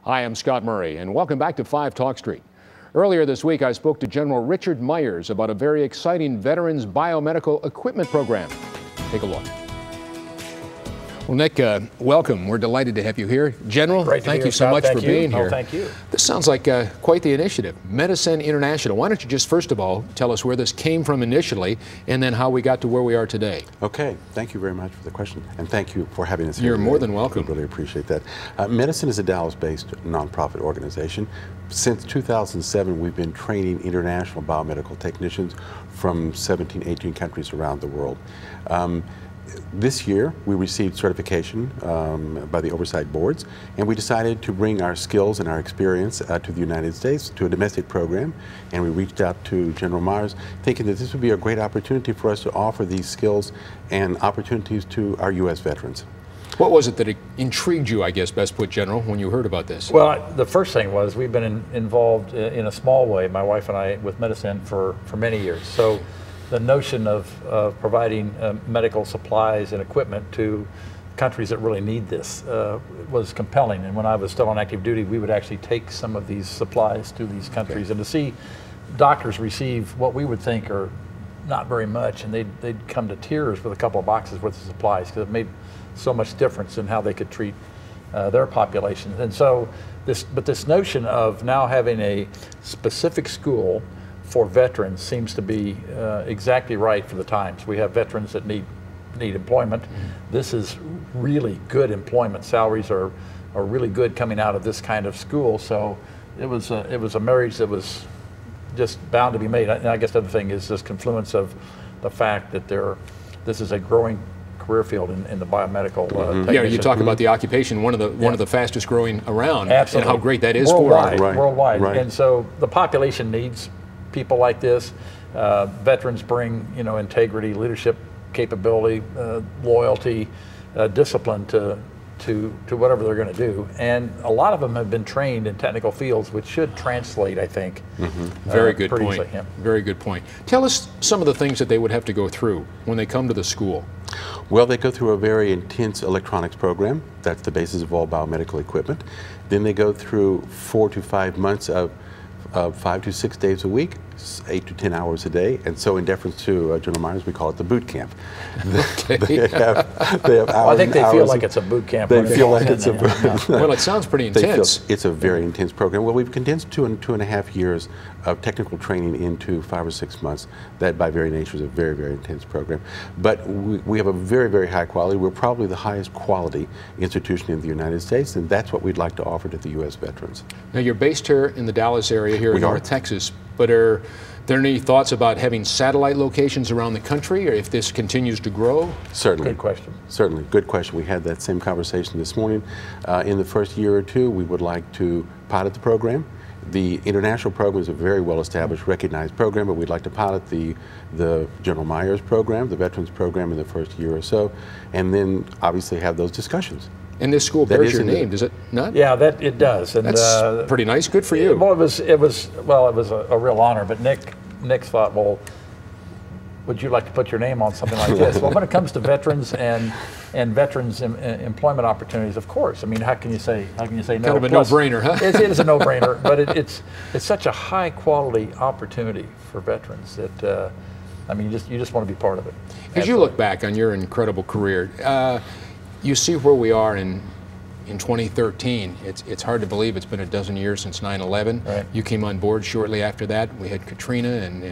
Hi, I'm Scott Murray, and welcome back to 5 Talk Street. Earlier this week, I spoke to General Richard Myers about a very exciting Veterans Biomedical Equipment Program. Take a look. Well, Nick, welcome. We're delighted to have you here. General, thank you so much for being here. Thank you. This sounds like quite the initiative. MediSend International. Why don't you just first of all tell us where this came from initially and then how we got to where we are today? Okay. Thank you very much for the question, and thank you for having us here. You're more than welcome. We really appreciate that. MediSend is a Dallas-based nonprofit organization. Since 2007, we've been training international biomedical technicians from 17, 18 countries around the world. This year, we received certification by the oversight boards, and we decided to bring our skills and our experience to the United States, to a domestic program, and we reached out to General Myers, thinking that this would be a great opportunity for us to offer these skills and opportunities to our U.S. veterans. What was it that intrigued you, I guess, best put, General, when you heard about this? Well, the first thing was we've been involved in a small way, my wife and I, with MediSend for many years. So the notion of providing medical supplies and equipment to countries that really need this was compelling. And when I was still on active duty, we would actually take some of these supplies to these countries. And to see doctors receive what we would think are not very much, and they'd come to tears with a couple of boxes worth of supplies because it made so much difference in how they could treat their populations. And so this notion of now having a specific school for veterans seems to be exactly right for the times. We have veterans that need employment. This is really good employment. Salaries are really good coming out of this kind of school. So it was a marriage that was just bound to be made. And I guess the other thing is this confluence of the fact that this is a growing career field in the biomedical technician. Yeah, you talk about the occupation, one of the fastest growing around. Absolutely. And how great that is worldwide, for us. Worldwide. Right. And so the population needs people like this. Veterans bring, integrity, leadership capability, loyalty, discipline to whatever they're going to do. And a lot of them have been trained in technical fields, which should translate, I think. Very good point. Easily, yeah. Very good point. Tell us some of the things that they would have to go through when they come to the school. Well, they go through a very intense electronics program. That's the basis of all biomedical equipment. Then they go through 4 to 5 months of 5 to 6 days a week, 8 to 10 hours a day, and so in deference to General Myers, we call it the boot camp. Okay. they have Well, I think they feel like it's a boot camp. They feel like it's a boot. Well, it sounds pretty intense. It's a very intense program. Well, we've condensed 2.5 years of technical training into 5 or 6 months. That, by very nature, is a very, very intense program. But we have a very, very high quality. We're probably the highest quality institution in the United States, and that's what we'd like to offer to the U.S. veterans. Now, you're based here in the Dallas area, here in North Texas, but are there any thoughts about having satellite locations around the country, or if this continues to grow? Certainly. Good question. Certainly. Good question. We had that same conversation this morning. In the first year or two, we would like to pilot the program. The international program is a very well-established, recognized program, but we'd like to pilot the General Myers program, the Veterans program, in the first year or so, and then obviously have those discussions. And this school bears your name, does it not? Yeah, it does. And that's pretty nice. Good for you. Well, it was a real honor. But Nick thought, well, would you like to put your name on something like this? Well, when it comes to veterans and veterans employment opportunities, of course. I mean, how can you say no? Kind of a no-brainer, huh? It is a no-brainer, but it's such a high-quality opportunity for veterans that I mean, you just want to be part of it. As you look back on your incredible career, you see where we are in 2013. It's hard to believe it's been a dozen years since 9/11. Right. You came on board shortly after that. We had Katrina and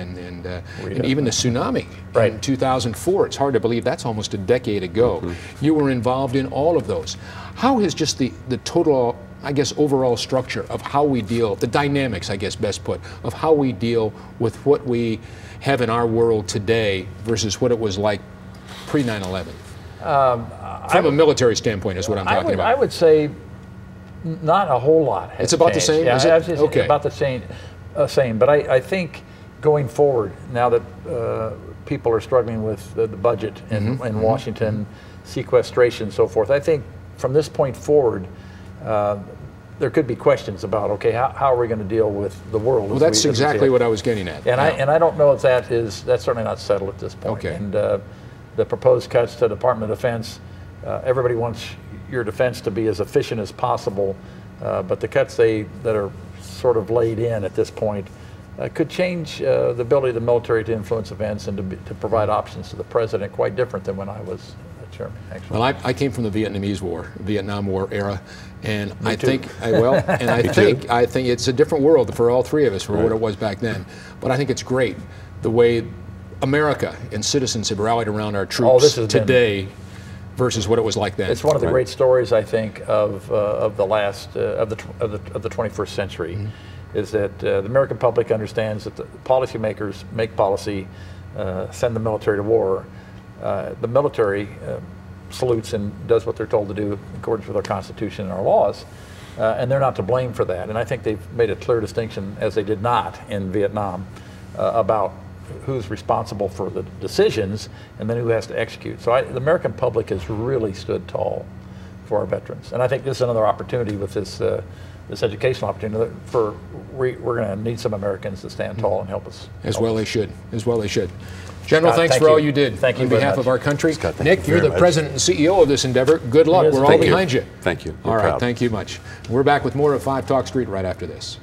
even the tsunami in 2004. It's hard to believe that's almost a decade ago. You were involved in all of those. How has just the total, I guess, overall structure of how we deal, the dynamics, I guess, best put, of how we deal with what we have in our world today versus what it was like pre-9/11? From a military standpoint is what I'm talking about. I would say not a whole lot has It's about changed. the same? Yeah, Is it? Okay. About the same. But I think going forward, now that people are struggling with the budget in Washington, sequestration, and so forth, I think from this point forward, there could be questions about, okay, how are we going to deal with the world? Well, that's exactly what I was getting at. And I don't know if that's certainly not settled at this point. Okay. And the proposed cuts to the Department of Defense, everybody wants your defense to be as efficient as possible. But the cuts that are sort of laid in at this point could change the ability of the military to influence events and to provide options to the president, quite different than when I was chairman, actually. Well, I came from the Vietnam War era, and Me I too. think, I think it's a different world for all three of us, for what it was back then. But I think it's great the way America and citizens have rallied around our troops today versus what it was like then. It's one of the great stories, I think, of the last of the 21st century, is that the American public understands that the policymakers make policy, send the military to war. The military salutes and does what they're told to do in accordance with our Constitution and our laws, and they're not to blame for that. And I think they've made a clear distinction, as they did not in Vietnam, about who's responsible for the decisions and then who has to execute. So the American public has really stood tall for our veterans. And I think this is another opportunity with this educational opportunity we're going to need some Americans to stand tall and help us. As well they should. General, Scott, thanks for all you did. Thank you on behalf of our country. Scott, Nick, you're the president and CEO of this endeavor. Good luck. Yes, We're all behind you. Thank you. All right, thank you much. We're back with more of 5 Talk Street right after this.